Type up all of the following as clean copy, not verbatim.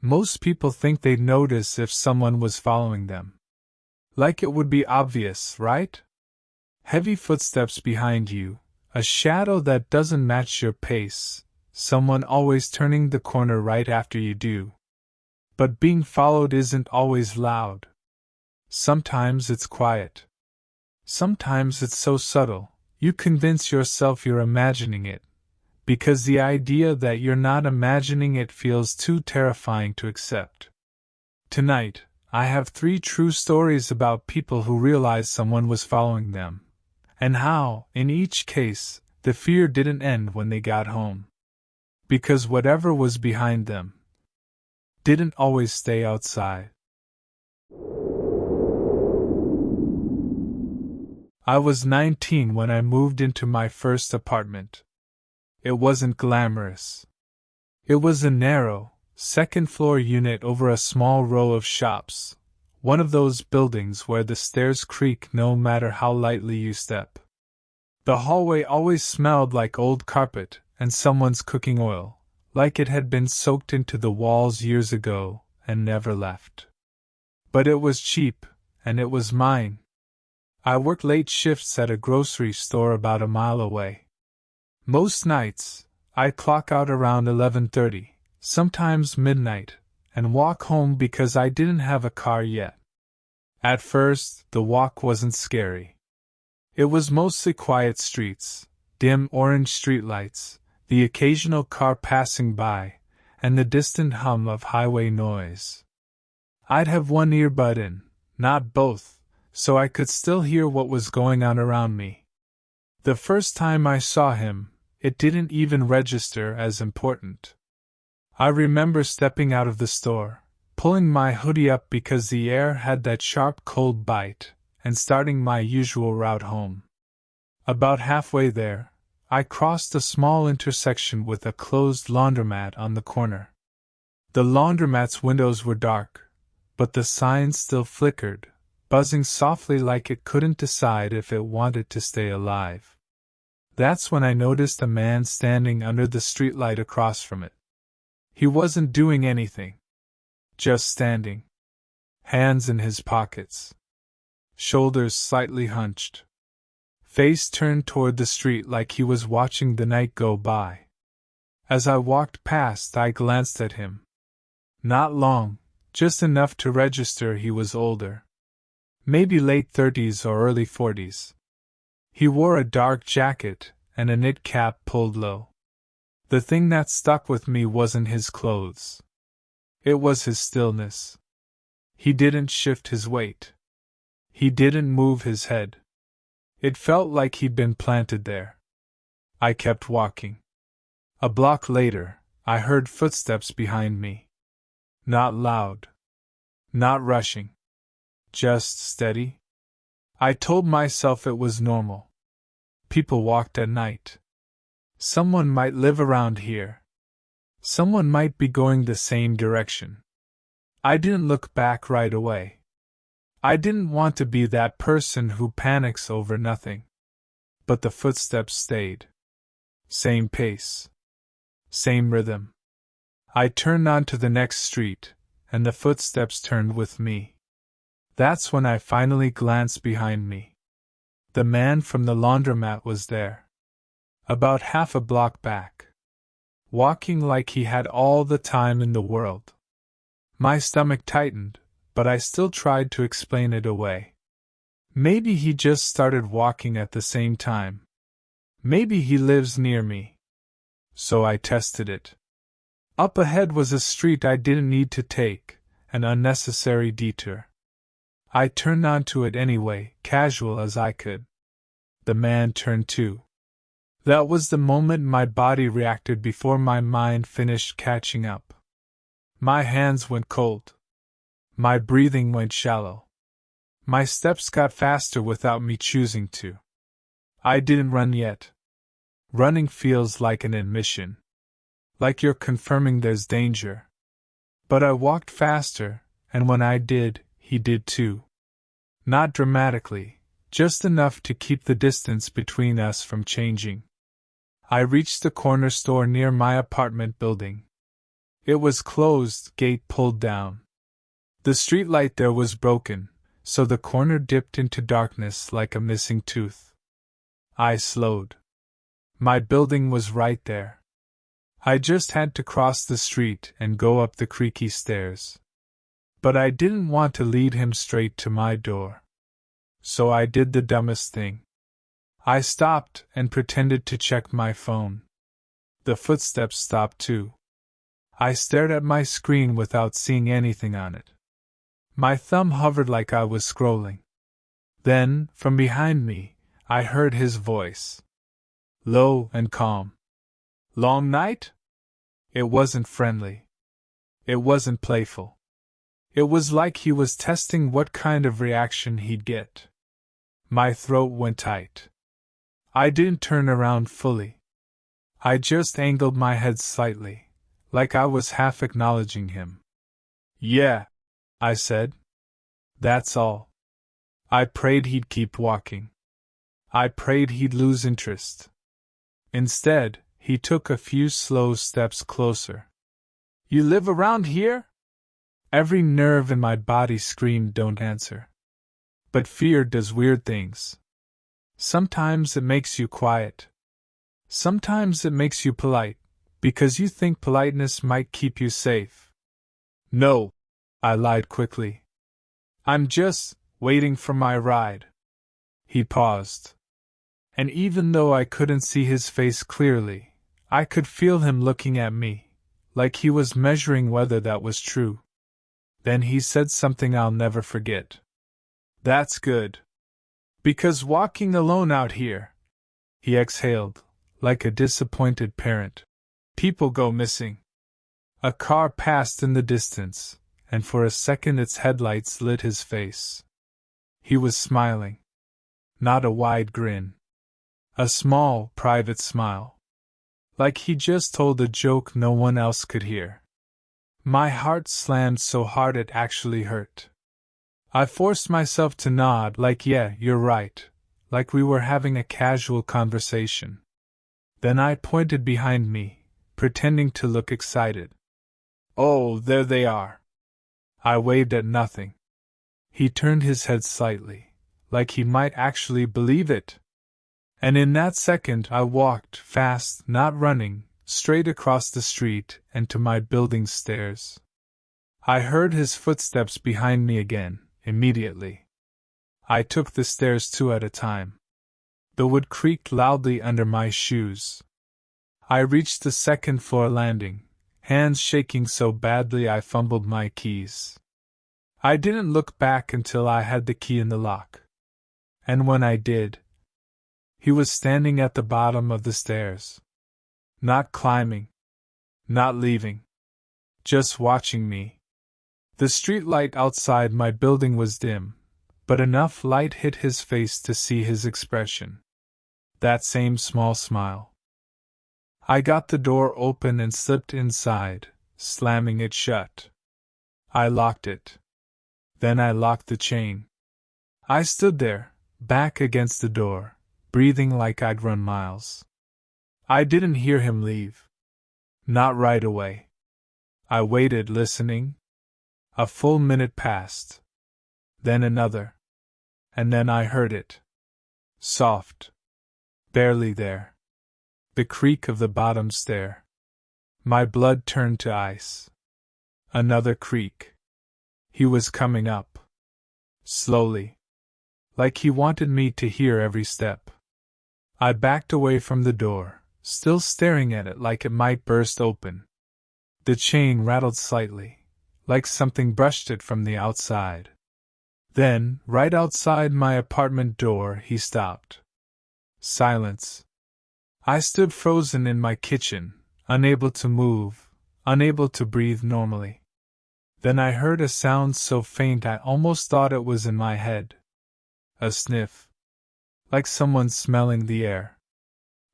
Most people think they'd notice if someone was following them. Like it would be obvious, right? Heavy footsteps behind you, a shadow that doesn't match your pace, someone always turning the corner right after you do. But being followed isn't always loud. Sometimes it's quiet. Sometimes it's so subtle, you convince yourself you're imagining it, because the idea that you're not imagining it feels too terrifying to accept. Tonight, I have 3 true stories about people who realized someone was following them, and how, in each case, the fear didn't end when they got home. Because whatever was behind them didn't always stay outside. I was 19 when I moved into my first apartment. It wasn't glamorous. It was a narrow, second-floor unit over a small row of shops, one of those buildings where the stairs creak no matter how lightly you step. The hallway always smelled like old carpet and someone's cooking oil, like it had been soaked into the walls years ago and never left. But it was cheap, and it was mine. I worked late shifts at a grocery store about a mile away. Most nights, I'd clock out around 11:30, sometimes midnight, and walk home because I didn't have a car yet. At first, the walk wasn't scary. It was mostly quiet streets, dim orange streetlights, the occasional car passing by, and the distant hum of highway noise. I'd have one earbud in, not both, so I could still hear what was going on around me. The first time I saw him, it didn't even register as important. I remember stepping out of the store, pulling my hoodie up because the air had that sharp cold bite, and starting my usual route home. About halfway there, I crossed a small intersection with a closed laundromat on the corner. The laundromat's windows were dark, but the sign still flickered, buzzing softly like it couldn't decide if it wanted to stay alive. That's when I noticed a man standing under the streetlight across from it. He wasn't doing anything. Just standing. Hands in his pockets. Shoulders slightly hunched. Face turned toward the street like he was watching the night go by. As I walked past, I glanced at him. Not long, just enough to register he was older. Maybe late 30s or early 40s. He wore a dark jacket and a knit cap pulled low. The thing that stuck with me wasn't his clothes. It was his stillness. He didn't shift his weight. He didn't move his head. It felt like he'd been planted there. I kept walking. A block later, I heard footsteps behind me. Not loud. Not rushing. Just steady. I told myself it was normal. People walked at night. Someone might live around here. Someone might be going the same direction. I didn't look back right away. I didn't want to be that person who panics over nothing. But the footsteps stayed. Same pace. Same rhythm. I turned onto the next street, and the footsteps turned with me. That's when I finally glanced behind me. The man from the laundromat was there. About half a block back. Walking like he had all the time in the world. My stomach tightened, but I still tried to explain it away. Maybe he just started walking at the same time. Maybe he lives near me. So I tested it. Up ahead was a street I didn't need to take, an unnecessary detour. I turned onto it anyway, casual as I could. The man turned too. That was the moment my body reacted before my mind finished catching up. My hands went cold. My breathing went shallow. My steps got faster without me choosing to. I didn't run yet. Running feels like an admission. Like you're confirming there's danger. But I walked faster, and when I did, he did too. Not dramatically, just enough to keep the distance between us from changing. I reached the corner store near my apartment building. It was closed, gate pulled down. The streetlight there was broken, so the corner dipped into darkness like a missing tooth. I slowed. My building was right there. I just had to cross the street and go up the creaky stairs. But I didn't want to lead him straight to my door. So I did the dumbest thing. I stopped and pretended to check my phone. The footsteps stopped too. I stared at my screen without seeing anything on it. My thumb hovered like I was scrolling. Then, from behind me, I heard his voice. Low and calm. Long night? It wasn't friendly. It wasn't playful. It was like he was testing what kind of reaction he'd get. My throat went tight. I didn't turn around fully. I just angled my head slightly, like I was half acknowledging him. Yeah, I said. That's all. I prayed he'd keep walking. I prayed he'd lose interest. Instead, he took a few slow steps closer. You live around here? Every nerve in my body screamed don't answer. But fear does weird things. Sometimes it makes you quiet. Sometimes it makes you polite, because you think politeness might keep you safe. No, I lied quickly. I'm just waiting for my ride. He paused. And even though I couldn't see his face clearly, I could feel him looking at me, like he was measuring whether that was true. Then he said something I'll never forget. That's good. Because walking alone out here, he exhaled, like a disappointed parent. People go missing. A car passed in the distance, and for a second its headlights lit his face. He was smiling. Not a wide grin. A small, private smile. Like he just told a joke no one else could hear. My heart slammed so hard it actually hurt. I forced myself to nod like yeah, you're right, like we were having a casual conversation. Then I pointed behind me, pretending to look excited. Oh, there they are. I waved at nothing. He turned his head slightly, like he might actually believe it. And in that second I walked, fast, not running, straight across the street and to my building's stairs. I heard his footsteps behind me again, immediately. I took the stairs two at a time. The wood creaked loudly under my shoes. I reached the second-floor landing, hands shaking so badly I fumbled my keys. I didn't look back until I had the key in the lock. And when I did, he was standing at the bottom of the stairs. Not climbing. Not leaving. Just watching me. The street light outside my building was dim, but enough light hit his face to see his expression. That same small smile. I got the door open and slipped inside, slamming it shut. I locked it. Then I locked the chain. I stood there, back against the door, breathing like I'd run miles. I didn't hear him leave. Not right away. I waited, listening. A full minute passed. Then another. And then I heard it. Soft. Barely there. The creak of the bottom stair. My blood turned to ice. Another creak. He was coming up. Slowly. Like he wanted me to hear every step. I backed away from the door, still staring at it like it might burst open. The chain rattled slightly, like something brushed it from the outside. Then, right outside my apartment door, he stopped. Silence. I stood frozen in my kitchen, unable to move, unable to breathe normally. Then I heard a sound so faint I almost thought it was in my head. A sniff. Like someone smelling the air.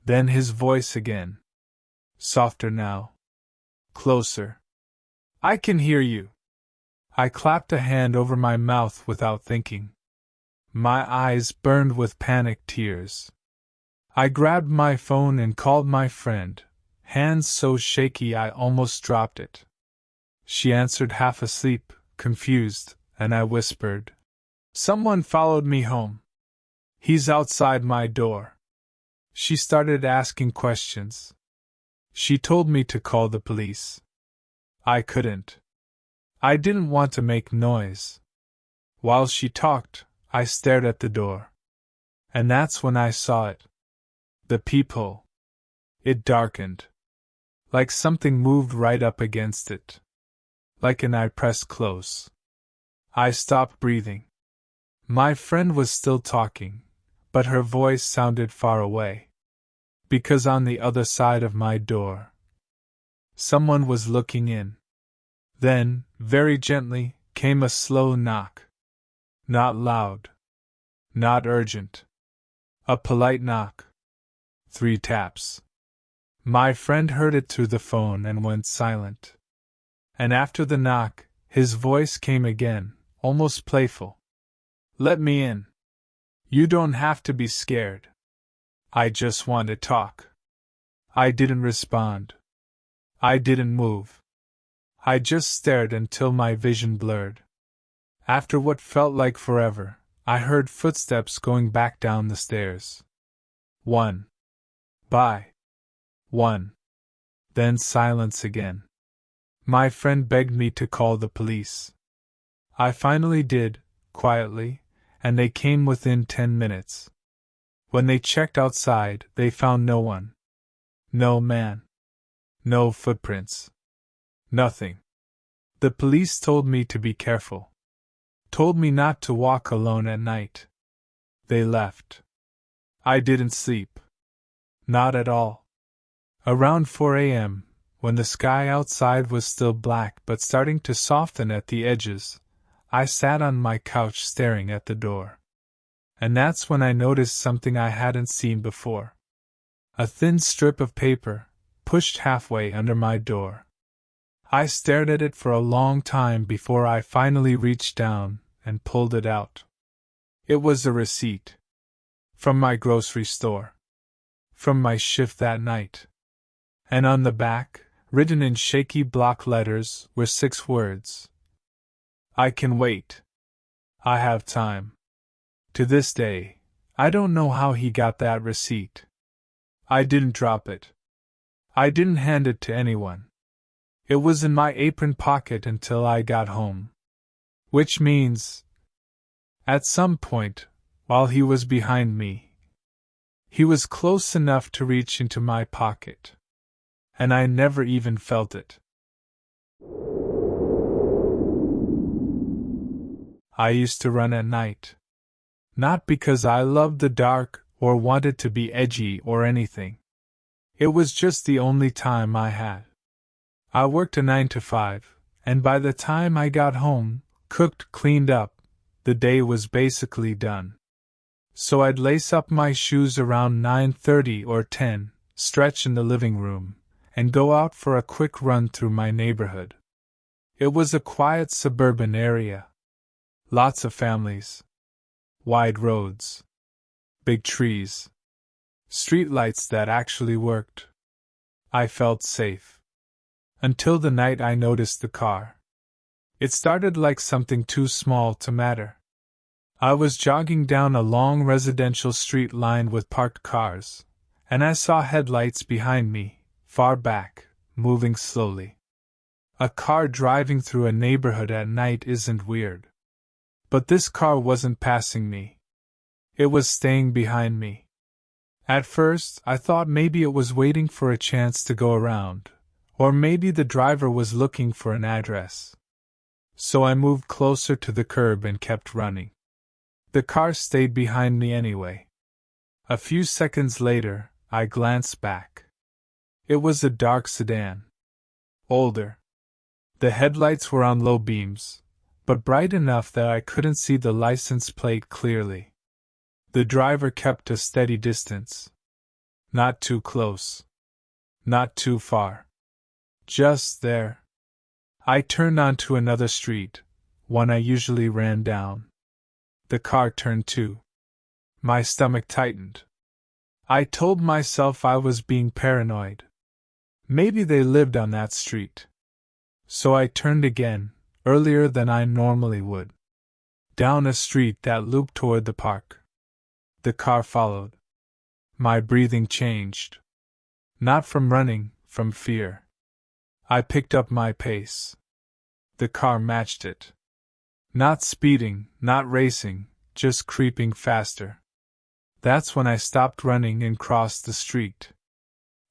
Then his voice again. Softer now. Closer. I can hear you. I clapped a hand over my mouth without thinking. My eyes burned with panic tears. I grabbed my phone and called my friend, hands so shaky I almost dropped it. She answered half asleep, confused, and I whispered, "Someone followed me home. He's outside my door." She started asking questions. She told me to call the police. I couldn't. I didn't want to make noise. While she talked, I stared at the door. And that's when I saw it. The peephole. It darkened. Like something moved right up against it. Like an eye pressed close. I stopped breathing. My friend was still talking, but her voice sounded far away. Because on the other side of my door, someone was looking in. Then, very gently, came a slow knock. Not loud. Not urgent. A polite knock. 3 taps. My friend heard it through the phone and went silent. And after the knock, his voice came again, almost playful. "Let me in. You don't have to be scared. I just want to talk." I didn't respond. I didn't move. I just stared until my vision blurred. After what felt like forever, I heard footsteps going back down the stairs. 1. By. 1. Then silence again. My friend begged me to call the police. I finally did, quietly, and they came within 10 minutes. When they checked outside, they found no one. No man. No footprints. Nothing. The police told me to be careful. Told me not to walk alone at night. They left. I didn't sleep. Not at all. Around 4 a.m., when the sky outside was still black but starting to soften at the edges, I sat on my couch staring at the door. And that's when I noticed something I hadn't seen before. A thin strip of paper, pushed halfway under my door. I stared at it for a long time before I finally reached down and pulled it out. It was a receipt. From my grocery store. From my shift that night. And on the back, written in shaky block letters, were 6 words. "I can wait. I have time." To this day, I don't know how he got that receipt. I didn't drop it. I didn't hand it to anyone. It was in my apron pocket until I got home. Which means, at some point, while he was behind me, he was close enough to reach into my pocket. And I never even felt it. I used to run at night. Not because I loved the dark or wanted to be edgy or anything. It was just the only time I had. I worked a 9 to 5, and by the time I got home, cooked, cleaned up, the day was basically done. So I'd lace up my shoes around 9:30 or 10, stretch in the living room, and go out for a quick run through my neighborhood. It was a quiet suburban area. Lots of families. Wide roads. Big trees. Streetlights that actually worked. I felt safe. Until the night I noticed the car. It started like something too small to matter. I was jogging down a long residential street lined with parked cars, and I saw headlights behind me, far back, moving slowly. A car driving through a neighborhood at night isn't weird. But this car wasn't passing me. It was staying behind me. At first, I thought maybe it was waiting for a chance to go around, or maybe the driver was looking for an address. So I moved closer to the curb and kept running. The car stayed behind me anyway. A few seconds later, I glanced back. It was a dark sedan. Older. The headlights were on low beams, but bright enough that I couldn't see the license plate clearly. The driver kept a steady distance. Not too close. Not too far. Just there. I turned onto another street, one I usually ran down. The car turned too. My stomach tightened. I told myself I was being paranoid. Maybe they lived on that street. So I turned again, earlier than I normally would, down a street that looped toward the park. The car followed. My breathing changed. Not from running, from fear. I picked up my pace. The car matched it. Not speeding, not racing, just creeping faster. That's when I stopped running and crossed the street.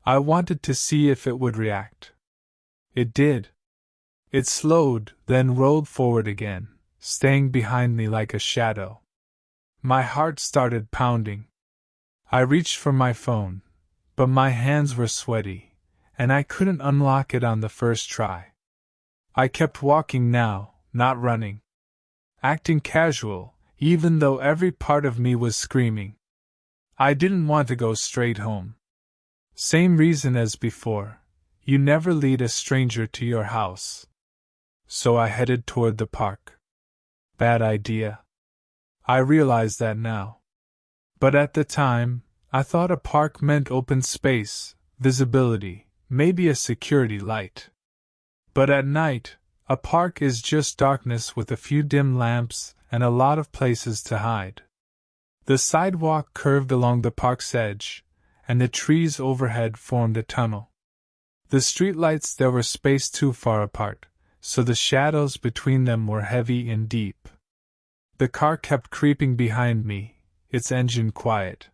I wanted to see if it would react. It did. It slowed, then rolled forward again, staying behind me like a shadow. My heart started pounding. I reached for my phone, but my hands were sweaty, and I couldn't unlock it on the first try. I kept walking now, not running. Acting casual, even though every part of me was screaming. I didn't want to go straight home. Same reason as before, you never lead a stranger to your house. So I headed toward the park. Bad idea. I realize that now. But at the time, I thought a park meant open space, visibility, maybe a security light. But at night, a park is just darkness with a few dim lamps and a lot of places to hide. The sidewalk curved along the park's edge, and the trees overhead formed a tunnel. The streetlights there were spaced too far apart, so the shadows between them were heavy and deep. The car kept creeping behind me, its engine quiet.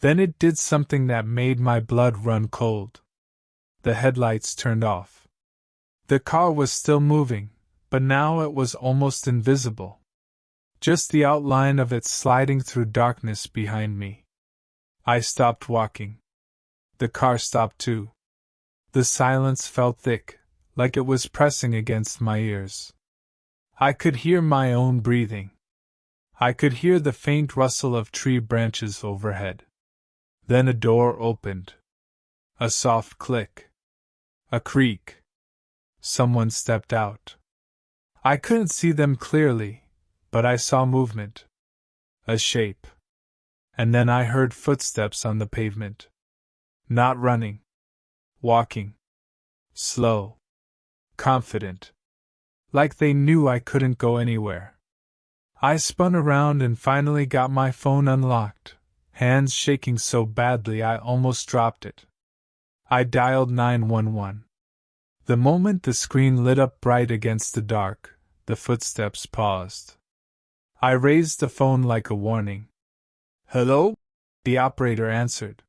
Then it did something that made my blood run cold. The headlights turned off. The car was still moving, but now it was almost invisible. Just the outline of it sliding through darkness behind me. I stopped walking. The car stopped too. The silence felt thick, like it was pressing against my ears. I could hear my own breathing. I could hear the faint rustle of tree branches overhead. Then a door opened. A soft click. A creak. Someone stepped out. I couldn't see them clearly, but I saw movement. A shape. And then I heard footsteps on the pavement. Not running. Walking. Slow. Confident. Like they knew I couldn't go anywhere. I spun around and finally got my phone unlocked, hands shaking so badly I almost dropped it. I dialed 911. The moment the screen lit up bright against the dark, the footsteps paused. I raised the phone like a warning. "Hello?" the operator answered.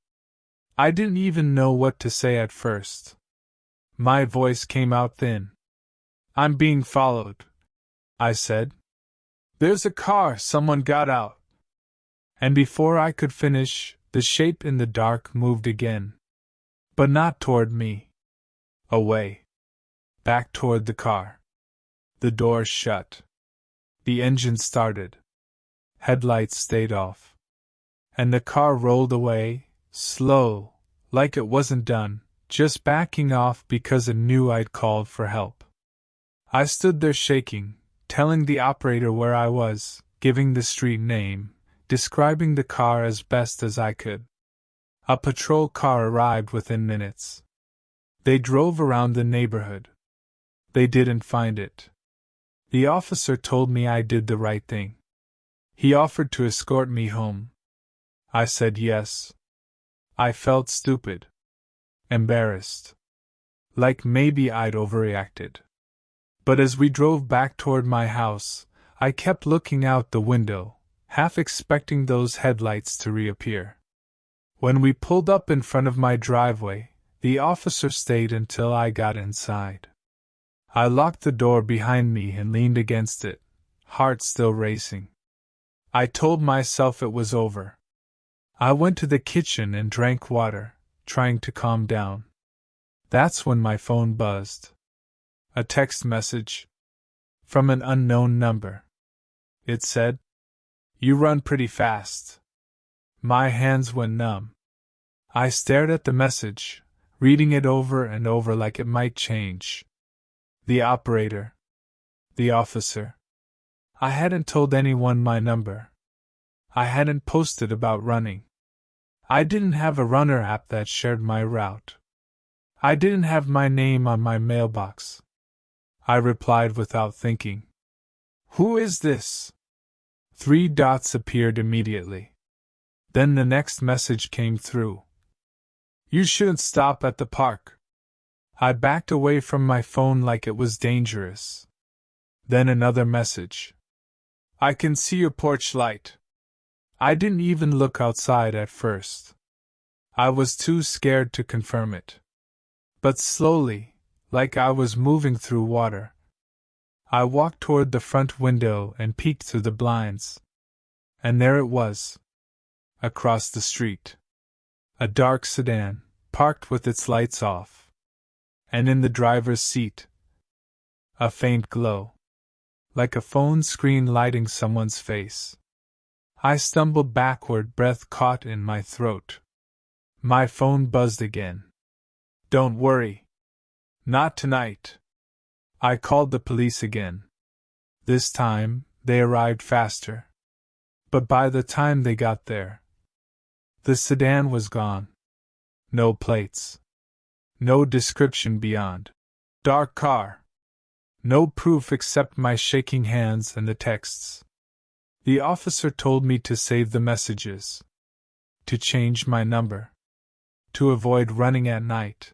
I didn't even know what to say at first. My voice came out thin. "I'm being followed," I said. "There's a car, someone got out." And before I could finish, the shape in the dark moved again. But not toward me. Away. Back toward the car. The door shut. The engine started. Headlights stayed off. And the car rolled away, slow, like it wasn't done, just backing off because it knew I'd called for help. I stood there shaking, telling the operator where I was, giving the street name, describing the car as best as I could. A patrol car arrived within minutes. They drove around the neighborhood. They didn't find it. The officer told me I did the right thing. He offered to escort me home. I said yes. I felt stupid. Embarrassed. Like maybe I'd overreacted. But as we drove back toward my house, I kept looking out the window, half expecting those headlights to reappear. When we pulled up in front of my driveway, the officer stayed until I got inside. I locked the door behind me and leaned against it, heart still racing. I told myself it was over. I went to the kitchen and drank water, trying to calm down. That's when my phone buzzed. A text message. From an unknown number. It said, "You run pretty fast." My hands went numb. I stared at the message, reading it over and over like it might change. The operator. The officer. I hadn't told anyone my number. I hadn't posted about running. I didn't have a runner app that shared my route. I didn't have my name on my mailbox. I replied without thinking. Who is this? 3 dots appeared immediately. Then the next message came through. You shouldn't stop at the park. I backed away from my phone like it was dangerous. Then another message. I can see your porch light. I didn't even look outside at first. I was too scared to confirm it. But slowly, like I was moving through water, I walked toward the front window and peeked through the blinds. And there it was. Across the street. A dark sedan, parked with its lights off. And in the driver's seat, a faint glow. Like a phone screen lighting someone's face. I stumbled backward, breath caught in my throat. My phone buzzed again. Don't worry. Not tonight. I called the police again. This time, they arrived faster. But by the time they got there, the sedan was gone. No plates. No description beyond. Dark car. No proof except my shaking hands and the texts. The officer told me to save the messages. To change my number. To avoid running at night.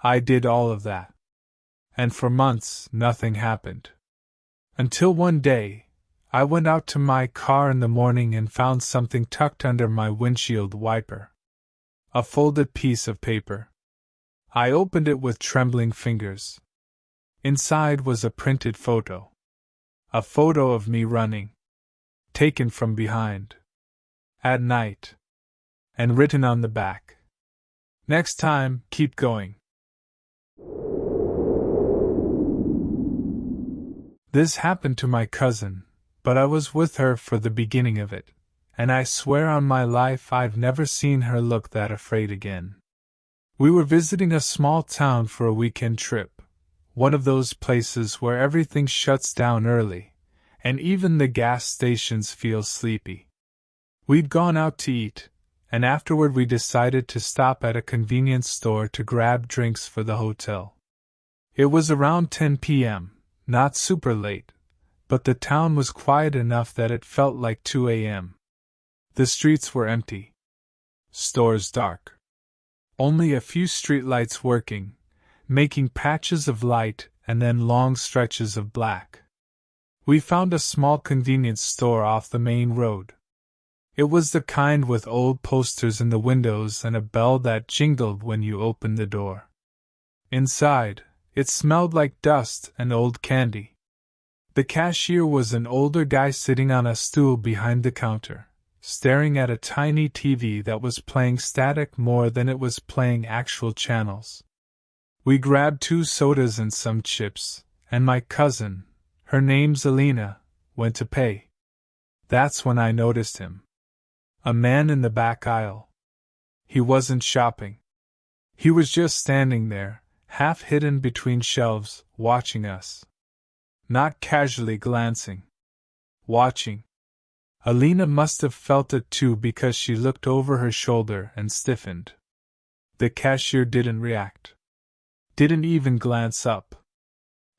I did all of that. And for months, nothing happened. Until one day, I went out to my car in the morning and found something tucked under my windshield wiper. A folded piece of paper. I opened it with trembling fingers. Inside was a printed photo. A photo of me running. Taken from behind. At night. And written on the back. Next time, keep going. This happened to my cousin, but I was with her for the beginning of it, and I swear on my life I've never seen her look that afraid again. We were visiting a small town for a weekend trip, one of those places where everything shuts down early, and even the gas stations feel sleepy. We'd gone out to eat, and afterward we decided to stop at a convenience store to grab drinks for the hotel. It was around 10 p.m., not super late, but the town was quiet enough that it felt like 2 a.m. The streets were empty. Stores dark. Only a few streetlights working, making patches of light and then long stretches of black. We found a small convenience store off the main road. It was the kind with old posters in the windows and a bell that jingled when you opened the door. Inside, it smelled like dust and old candy. The cashier was an older guy sitting on a stool behind the counter, staring at a tiny TV that was playing static more than it was playing actual channels. We grabbed 2 sodas and some chips, and my cousin, her name's Alina, went to pay. That's when I noticed him. A man in the back aisle. He wasn't shopping. He was just standing there, half hidden between shelves, watching us. Not casually glancing. Watching. Alina must have felt it too because she looked over her shoulder and stiffened. The cashier didn't react. Didn't even glance up.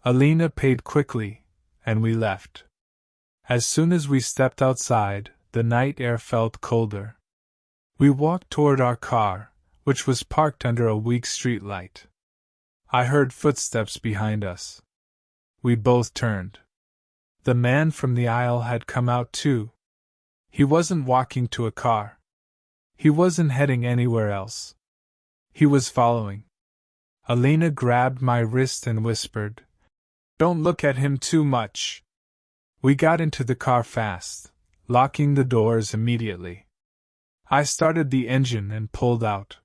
Alina paid quickly, and we left. As soon as we stepped outside, the night air felt colder. We walked toward our car, which was parked under a weak streetlight. I heard footsteps behind us. We both turned. The man from the aisle had come out too. He wasn't walking to a car. He wasn't heading anywhere else. He was following. Alina grabbed my wrist and whispered, "Don't look at him too much." We got into the car fast, locking the doors immediately. I started the engine and pulled out.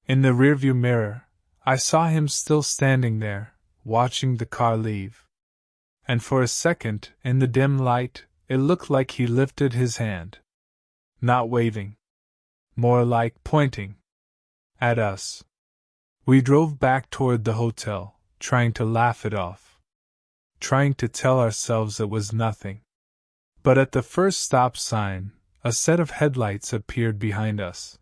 In the rearview mirror, I saw him still standing there, watching the car leave. And for a second, in the dim light, it looked like he lifted his hand. Not waving. More like pointing. At us. We drove back toward the hotel, trying to laugh it off. Trying to tell ourselves it was nothing. But at the first stop sign, a set of headlights appeared behind us.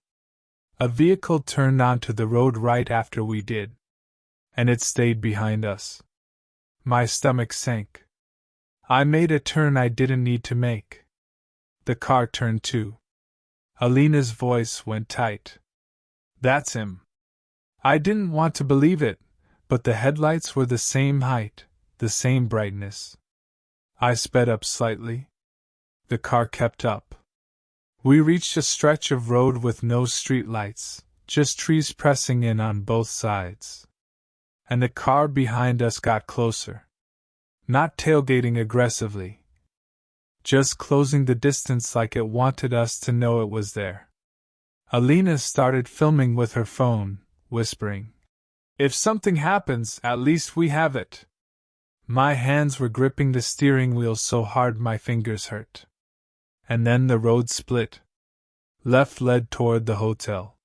A vehicle turned onto the road right after we did. And it stayed behind us. My stomach sank. I made a turn I didn't need to make. The car turned too. Alina's voice went tight. That's him. I didn't want to believe it, but the headlights were the same height, the same brightness. I sped up slightly. The car kept up. We reached a stretch of road with no street lights, just trees pressing in on both sides. And the car behind us got closer. Not tailgating aggressively. Just closing the distance like it wanted us to know it was there. Alina started filming with her phone, whispering, "If something happens, at least we have it." My hands were gripping the steering wheel so hard my fingers hurt. And then the road split. Left led toward the hotel.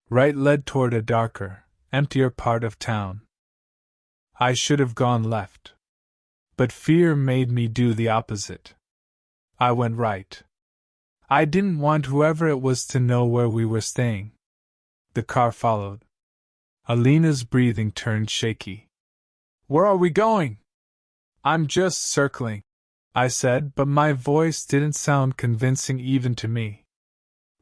Right led toward a darker, emptier part of town. I should have gone left. But fear made me do the opposite. I went right. I didn't want whoever it was to know where we were staying. The car followed. Alina's breathing turned shaky. "Where are we going?" "I'm just circling," I said, but my voice didn't sound convincing even to me.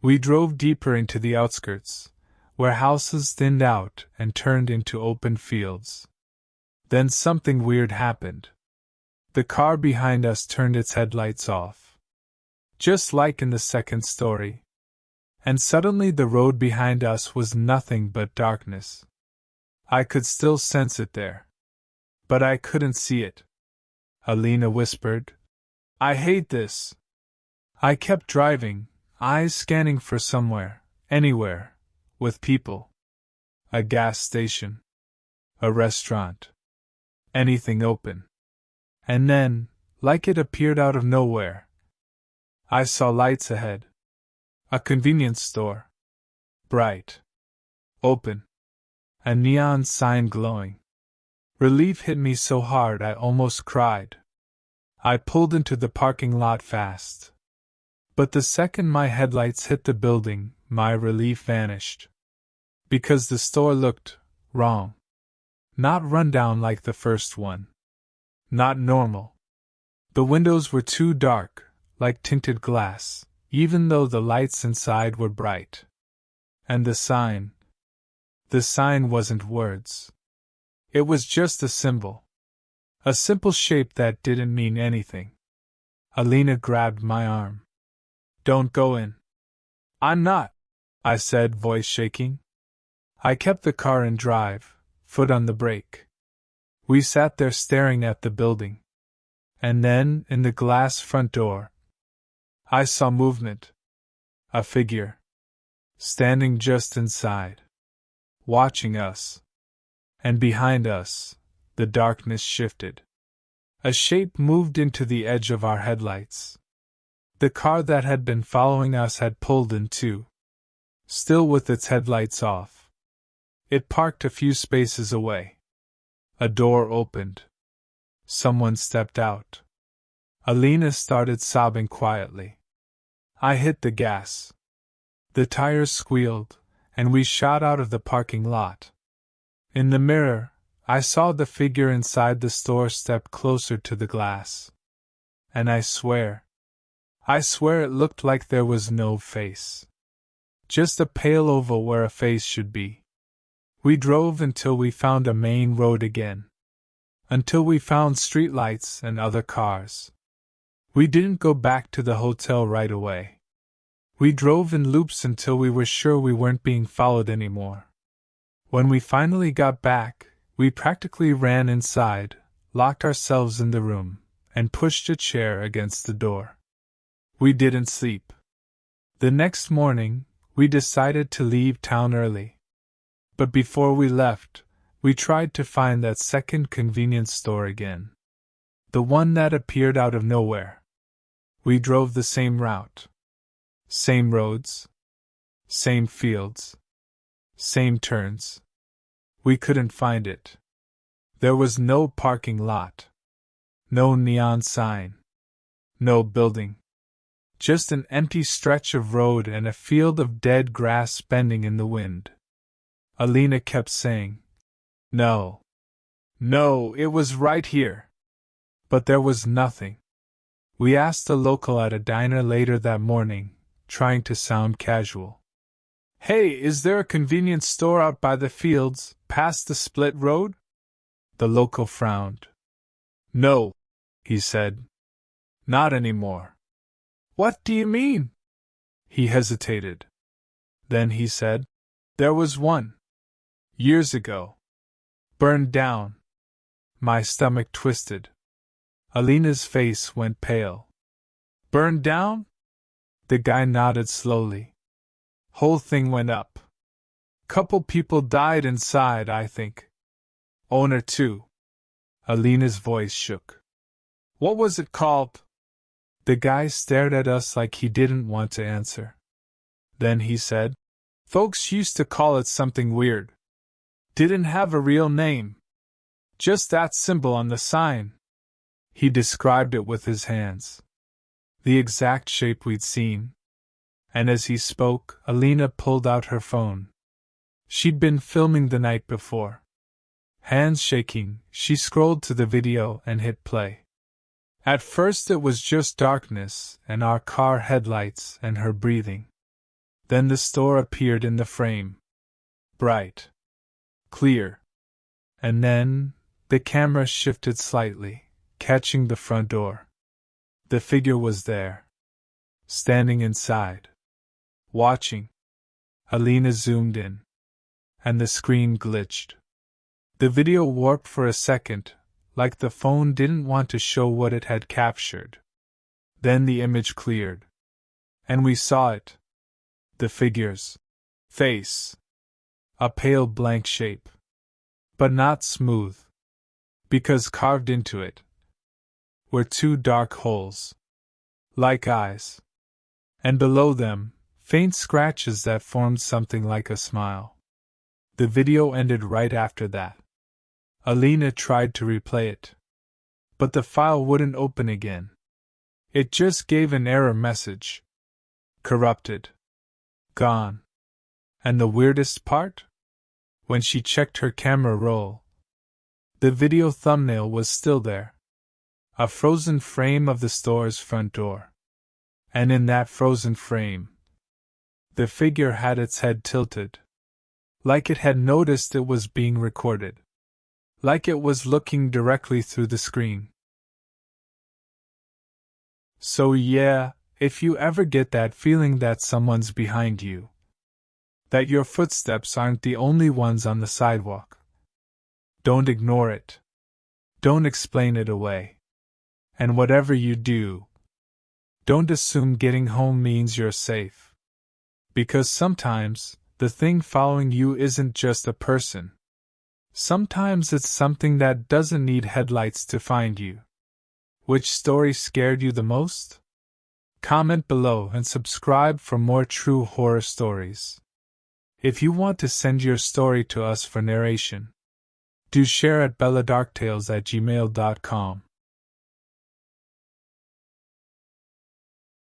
We drove deeper into the outskirts, where houses thinned out and turned into open fields. Then something weird happened. The car behind us turned its headlights off. Just like in the second story. And suddenly the road behind us was nothing but darkness. I could still sense it there. But I couldn't see it. Alina whispered, "I hate this." I kept driving, eyes scanning for somewhere, anywhere, with people. A gas station. A restaurant. Anything open. And then, like it appeared out of nowhere, I saw lights ahead. A convenience store. Bright. Open. A neon sign glowing. Relief hit me so hard I almost cried. I pulled into the parking lot fast. But the second my headlights hit the building, my relief vanished. Because the store looked wrong. Not rundown like the first one. Not normal. The windows were too dark, like tinted glass, even though the lights inside were bright. And the sign wasn't words. It was just a symbol. A simple shape that didn't mean anything. Alina grabbed my arm. "Don't go in." "I'm not," I said, voice shaking. I kept the car in drive, foot on the brake. We sat there staring at the building. And then, in the glass front door, I saw movement. A figure. Standing just inside. Watching us. And behind us, the darkness shifted. A shape moved into the edge of our headlights. The car that had been following us had pulled in too. Still with its headlights off. It parked a few spaces away. A door opened. Someone stepped out. Alina started sobbing quietly. I hit the gas. The tires squealed, and we shot out of the parking lot. In the mirror, I saw the figure inside the store step closer to the glass. And I swear it looked like there was no face. Just a pale oval where a face should be. We drove until we found a main road again. Until we found streetlights and other cars. We didn't go back to the hotel right away. We drove in loops until we were sure we weren't being followed anymore. When we finally got back, we practically ran inside, locked ourselves in the room, and pushed a chair against the door. We didn't sleep. The next morning, we decided to leave town early. But before we left, we tried to find that second convenience store again. The one that appeared out of nowhere. We drove the same route. Same roads. Same fields. Same turns. We couldn't find it. There was no parking lot. No neon sign. No building. Just an empty stretch of road and a field of dead grass bending in the wind. Alina kept saying, "No. No, it was right here. But there was nothing. We asked a local at a diner later that morning, trying to sound casual. Hey, is there a convenience store out by the fields, past the split road? The local frowned. No, he said. Not anymore. What do you mean? He hesitated. Then he said, there was one. Years ago. Burned down. My stomach twisted. Alina's face went pale. Burned down? The guy nodded slowly. Whole thing went up. Couple people died inside, I think. Owner too. Alina's voice shook. What was it called? The guy stared at us like he didn't want to answer. Then he said, folks used to call it something weird. Didn't have a real name. Just that symbol on the sign. He described it with his hands. The exact shape we'd seen. And as he spoke, Alina pulled out her phone. She'd been filming the night before. Hands shaking, she scrolled to the video and hit play. At first it was just darkness and our car headlights and her breathing. Then the store appeared in the frame. Bright. Clear. And then, the camera shifted slightly, catching the front door. The figure was there. Standing inside. Watching. Alina zoomed in. And the screen glitched. The video warped for a second, like the phone didn't want to show what it had captured. Then the image cleared. And we saw it. The figure's face. A pale blank shape. But not smooth. Because carved into it were two dark holes. Like eyes. And below them, faint scratches that formed something like a smile. The video ended right after that. Alina tried to replay it. But the file wouldn't open again. It just gave an error message. Corrupted. Gone. And the weirdest part? When she checked her camera roll, the video thumbnail was still there. A frozen frame of the store's front door. And in that frozen frame, the figure had its head tilted. Like it had noticed it was being recorded. Like it was looking directly through the screen. So yeah, if you ever get that feeling that someone's behind you, that your footsteps aren't the only ones on the sidewalk, don't ignore it. Don't explain it away. And whatever you do, don't assume getting home means you're safe. Because sometimes, the thing following you isn't just a person. Sometimes it's something that doesn't need headlights to find you. Which story scared you the most? Comment below and subscribe for more true horror stories. If you want to send your story to us for narration, do share at belladarktales@gmail.com.